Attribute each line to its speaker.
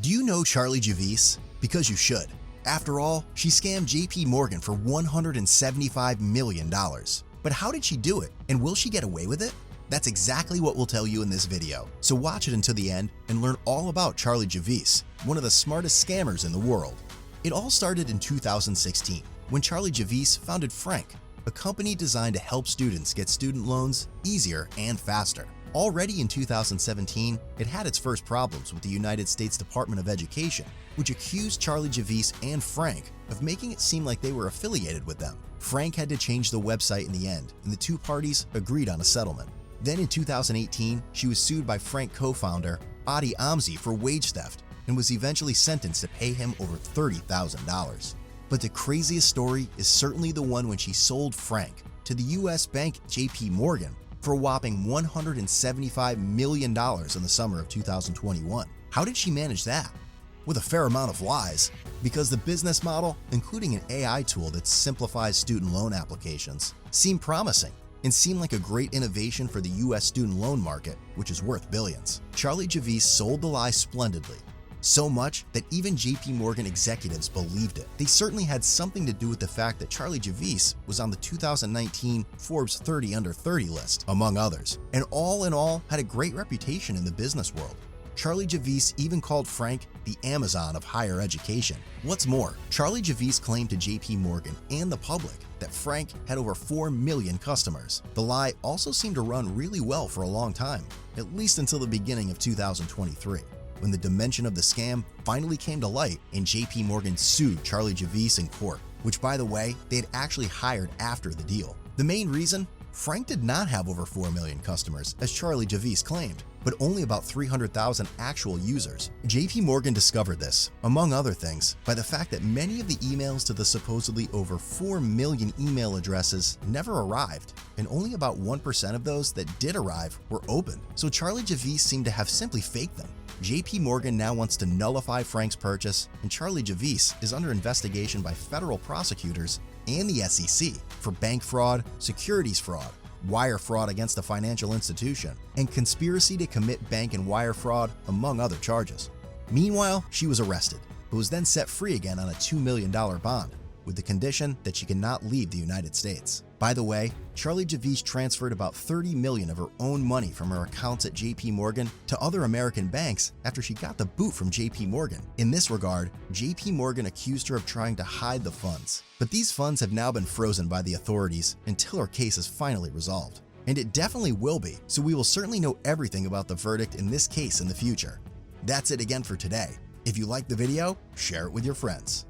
Speaker 1: Do you know Charlie Javice? Because you should. After all, she scammed JP Morgan for $175 million. But how did she do it, and will she get away with it? That's exactly what we'll tell you in this video, so watch it until the end and learn all about Charlie Javice, one of the smartest scammers in the world. It all started in 2016, when Charlie Javice founded Frank, a company designed to help students get student loans easier and faster. Already in 2017, it had its first problems with the United States Department of Education, which accused Charlie Javice and Frank of making it seem like they were affiliated with them. Frank had to change the website in the end, and the two parties agreed on a settlement. Then in 2018, she was sued by Frank co-founder Adi Amzi for wage theft and was eventually sentenced to pay him over $30,000. But the craziest story is certainly the one when she sold Frank to the US bank JP Morgan for a whopping $175 million in the summer of 2021. How did she manage that? With a fair amount of lies, because the business model, including an AI tool that simplifies student loan applications, seemed promising and seemed like a great innovation for the US student loan market, which is worth billions. Charlie Javice sold the lie splendidly, so much that even JP Morgan executives believed it. They certainly had something to do with the fact that Charlie Javice was on the 2019 Forbes 30 Under 30 list, among others, and all in all had a great reputation in the business world. Charlie Javice even called Frank the Amazon of higher education. What's more, Charlie Javice claimed to JP Morgan and the public that Frank had over 4 million customers. The lie also seemed to run really well for a long time, at least until the beginning of 2023, when the dimension of the scam finally came to light and JP Morgan sued Charlie Javice in court, which, by the way, they had actually hired after the deal. The main reason? Frank did not have over 4 million customers, as Charlie Javice claimed, but only about 300,000 actual users. JP Morgan discovered this, among other things, by the fact that many of the emails to the supposedly over 4 million email addresses never arrived, and only about 1% of those that did arrive were opened. So Charlie Javice seemed to have simply faked them. JP Morgan now wants to nullify Frank's purchase, and Charlie Javice is under investigation by federal prosecutors and the SEC for bank fraud, securities fraud, wire fraud against a financial institution, and conspiracy to commit bank and wire fraud, among other charges. Meanwhile, she was arrested, but was then set free again on a $2 million bond, with the condition that she cannot leave the United States. By the way, Charlie Javice transferred about $30 million of her own money from her accounts at JP Morgan to other American banks after she got the boot from JP Morgan. In this regard, JP Morgan accused her of trying to hide the funds, but these funds have now been frozen by the authorities until her case is finally resolved. And it definitely will be, so we will certainly know everything about the verdict in this case in the future. That's it again for today. If you liked the video, share it with your friends.